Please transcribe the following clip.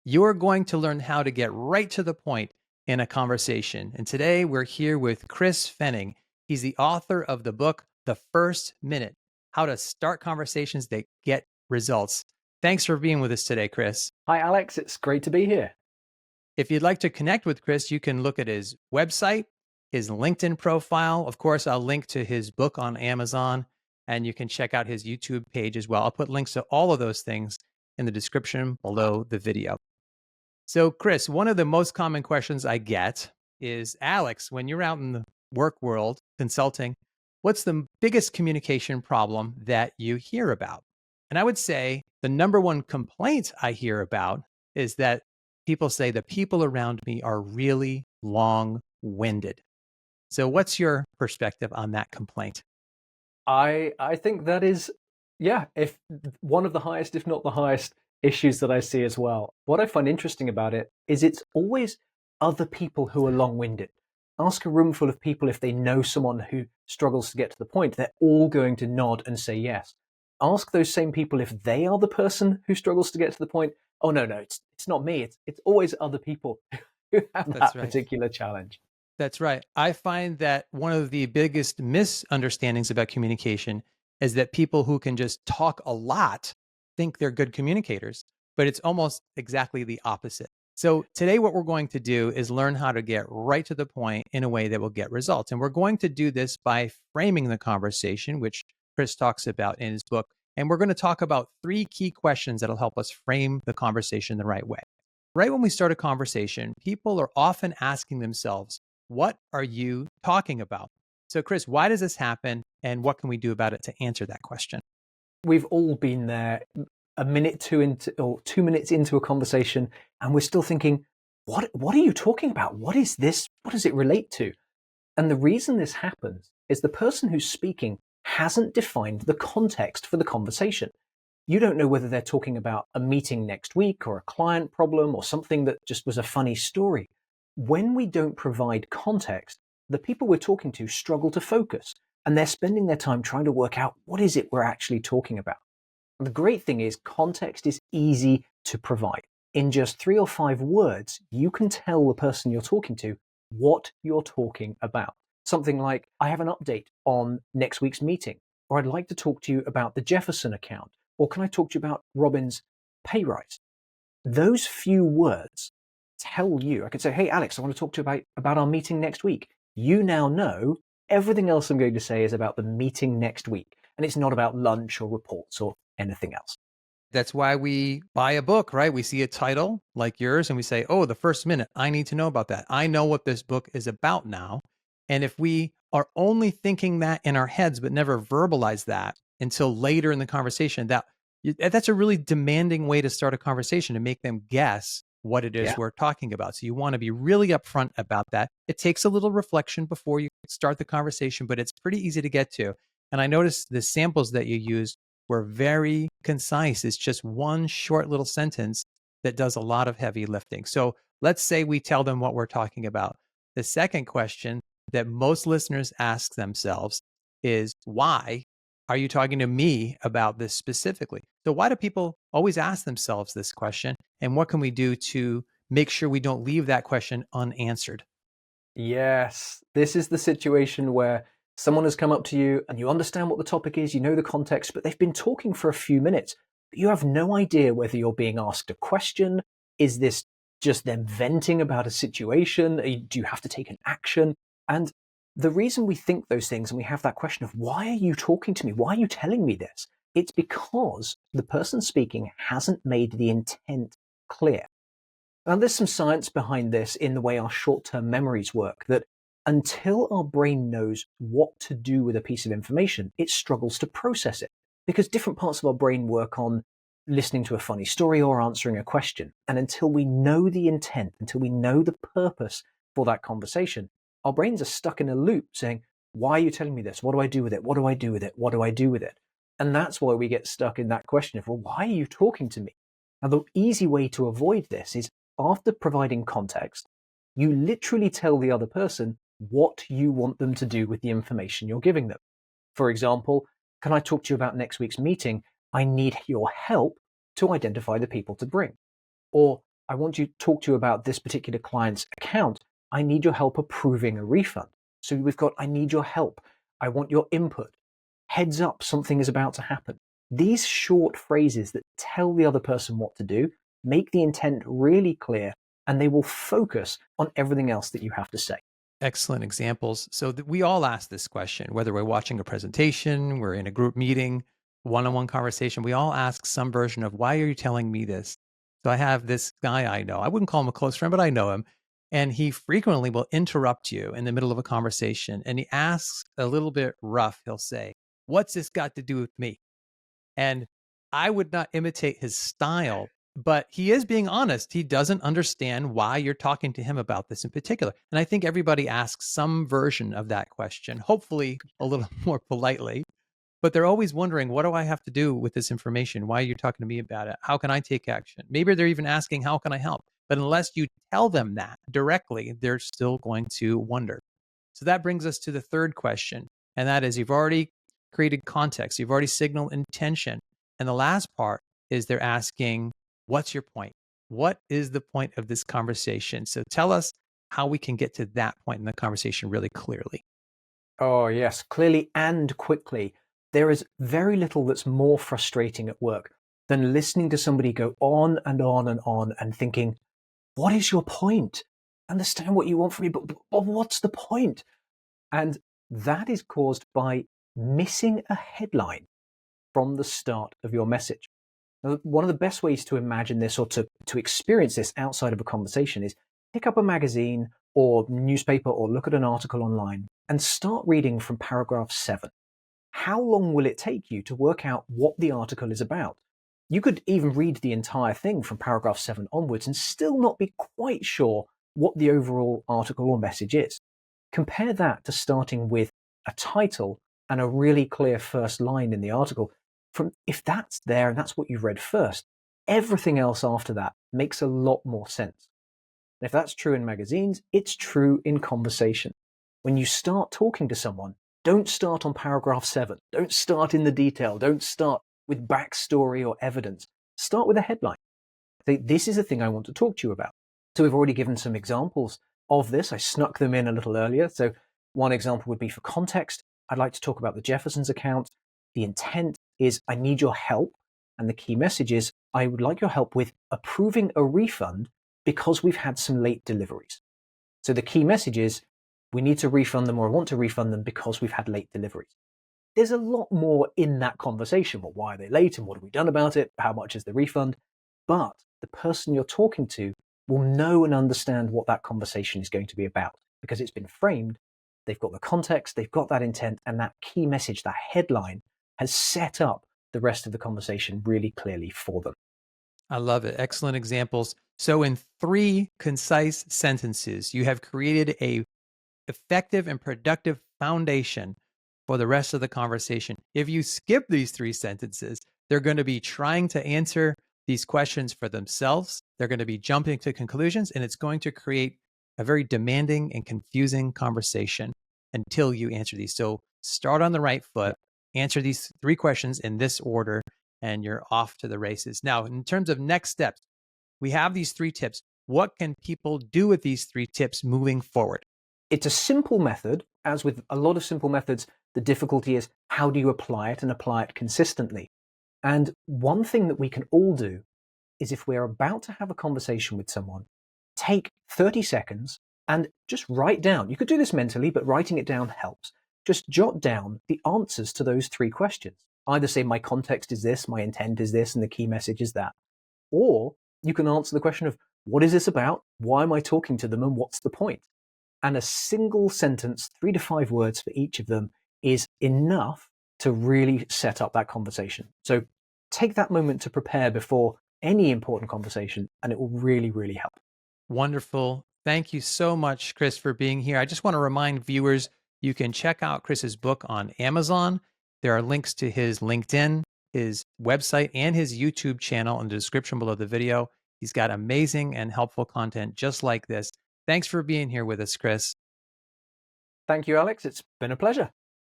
You're going to learn how to get right to the point in a conversation. And today we're here with Chris Fenning. He's the author of the book, The First Minute: How to Start Conversations That Get Results. Thanks for being with us today, Chris. Hi, Alex. It's great to be here. If you'd like to connect with Chris, you can look at his website, his LinkedIn profile. Of course, I'll link to his book on Amazon, and you can check out his YouTube page as well. I'll put links to all of those things in the description below the video. So, Chris, one of the most common questions I get is, Alex, when you're out in the work world consulting, what's the biggest communication problem that you hear about? And I would say the number one complaint I hear about is that people say the people around me are really long-winded. So what's your perspective on that complaint? I think that is, yeah, if one of the highest, if not the highest, issues that I see as well. What I find interesting about it is it's always other people who are long-winded. Ask a room full of people if they know someone who struggles to get to the point. They're all going to nod and say yes. Ask those same people if they are the person who struggles to get to the point. Oh, no, it's not me. It's always other people who have That's that right. particular challenge. That's right. I find that one of the biggest misunderstandings about communication is that people who can just talk a lot think they're good communicators, but it's almost exactly the opposite. So today what we're going to do is learn how to get right to the point in a way that will get results. And we're going to do this by framing the conversation, which Chris talks about in his book. And we're going to talk about 3 key questions that'll help us frame the conversation the right way. Right when we start a conversation, people are often asking themselves, what are you talking about? So, Chris, why does this happen, and what can we do about it to answer that question? We've all been there a minute two into or 2 minutes into a conversation, and we're still thinking, what are you talking about? What is this? What does it relate to? And the reason this happens is the person who's speaking hasn't defined the context for the conversation. You don't know whether they're talking about a meeting next week or a client problem or something that just was a funny story. When we don't provide context, the people we're talking to struggle to focus, and they're spending their time trying to work out what is it we're actually talking about. And the great thing is context is easy to provide. In just 3 or 5 words, you can tell the person you're talking to what you're talking about. Something like, I have an update on next week's meeting, or I'd like to talk to you about the Jefferson account, or can I talk to you about Robin's pay rise? Those few words tell you, I could say, hey, Alex, I want to talk to you about our meeting next week. You now know everything else I'm going to say is about the meeting next week. And it's not about lunch or reports or anything else. That's why we buy a book, right? We see a title like yours and we say, oh, the first minute, I need to know about that. I know what this book is about now. And if we are only thinking that in our heads, but never verbalize that until later in the conversation, that's a really demanding way to start a conversation, to make them guess what it is Yeah. we're talking about. So you want to be really upfront about that. It takes a little reflection before you start the conversation, but it's pretty easy to get to. And I noticed the samples that you used were very concise. It's just one short little sentence that does a lot of heavy lifting. So let's say we tell them what we're talking about. The second question that most listeners ask themselves is, why are you talking to me about this specifically? So why do people always ask themselves this question? And what can we do to make sure we don't leave that question unanswered? Yes, this is the situation where someone has come up to you and you understand what the topic is, you know the context, but they've been talking for a few minutes. But you have no idea whether you're being asked a question. Is this just them venting about a situation? Do you have to take an action? And the reason we think those things and we have that question of, why are you talking to me? Why are you telling me this? It's because the person speaking hasn't made the intent clear. Now, there's some science behind this in the way our short-term memories work, that until our brain knows what to do with a piece of information, it struggles to process it, because different parts of our brain work on listening to a funny story or answering a question. And until we know the intent, until we know the purpose for that conversation, our brains are stuck in a loop saying, why are you telling me this? What do I do with it? What do I do with it? What do I do with it? And that's why we get stuck in that question of, well, why are you talking to me? Now, the easy way to avoid this is, after providing context, you literally tell the other person what you want them to do with the information you're giving them. For example, can I talk to you about next week's meeting? I need your help to identify the people to bring. Or I want to talk to you about this particular client's account. I need your help approving a refund. So we've got, I need your help. I want your input. Heads up, something is about to happen. These short phrases that tell the other person what to do make the intent really clear, and they will focus on everything else that you have to say. Excellent examples. So we all ask this question, whether we're watching a presentation, we're in a group meeting, one-on-one conversation, we all ask some version of, why are you telling me this? So I have this guy I know. I wouldn't call him a close friend, but I know him. And he frequently will interrupt you in the middle of a conversation. And he asks a little bit rough. He'll say, what's this got to do with me? And I would not imitate his style, but he is being honest. He doesn't understand why you're talking to him about this in particular. And I think everybody asks some version of that question, hopefully a little more politely, but they're always wondering, what do I have to do with this information? Why are you talking to me about it? How can I take action? Maybe they're even asking, how can I help? But unless you tell them that directly, they're still going to wonder. So that brings us to the third question. And that is, you've already created context, you've already signaled intention. And the last part is they're asking, what's your point? What is the point of this conversation? So tell us how we can get to that point in the conversation really clearly. Oh, yes, clearly and quickly. There is very little that's more frustrating at work than listening to somebody go on and on and on and thinking, what is your point? Understand what you want from me, but what's the point? And that is caused by missing a headline from the start of your message. Now, one of the best ways to imagine this, or to experience this outside of a conversation, is pick up a magazine or newspaper or look at an article online and start reading from paragraph 7. How long will it take you to work out what the article is about? You could even read the entire thing from paragraph 7 onwards and still not be quite sure what the overall article or message is. Compare that to starting with a title and a really clear first line in the article. If that's there and that's what you've read first, everything else after that makes a lot more sense. And if that's true in magazines, it's true in conversation. When you start talking to someone, don't start on paragraph 7. Don't start in the detail. Don't start with backstory or evidence. Start with a headline. Say, this is the thing I want to talk to you about. So we've already given some examples of this. I snuck them in a little earlier. So one example would be, for context, I'd like to talk about the Jefferson's account. The intent is, I need your help. And the key message is, I would like your help with approving a refund because we've had some late deliveries. So the key message is, we need to refund them, or I want to refund them because we've had late deliveries. There's a lot more in that conversation. Well, why are they late and what have we done about it? How much is the refund? But the person you're talking to will know and understand what that conversation is going to be about because it's been framed. They've got the context, they've got that intent, and that key message, that headline, has set up the rest of the conversation really clearly for them. I love it. Excellent examples. So in 3 concise sentences, you have created a effective and productive foundation for the rest of the conversation. If you skip these 3 sentences, they're going to be trying to answer these questions for themselves. They're going to be jumping to conclusions, and it's going to create a very demanding and confusing conversation until you answer these. So start on the right foot, answer these 3 questions in this order, and you're off to the races. Now, in terms of next steps, we have these 3 tips. What can people do with these 3 tips moving forward? It's a simple method. As with a lot of simple methods, the difficulty is, how do you apply it and apply it consistently? And one thing that we can all do is, if we're about to have a conversation with someone, take 30 seconds and just write down. You could do this mentally, but writing it down helps. Just jot down the answers to those 3 questions. Either say, my context is this, my intent is this, and the key message is that. Or you can answer the question of, what is this about? Why am I talking to them? And what's the point? And a single sentence, 3 to 5 words for each of them, is enough to really set up that conversation. So take that moment to prepare before any important conversation, and it will really, really help. Wonderful. Thank you so much, Chris, for being here. I just want to remind viewers, you can check out Chris's book on Amazon. There are links to his LinkedIn, his website, and his YouTube channel in the description below the video. He's got amazing and helpful content just like this. Thanks for being here with us, Chris. Thank you, Alex. It's been a pleasure.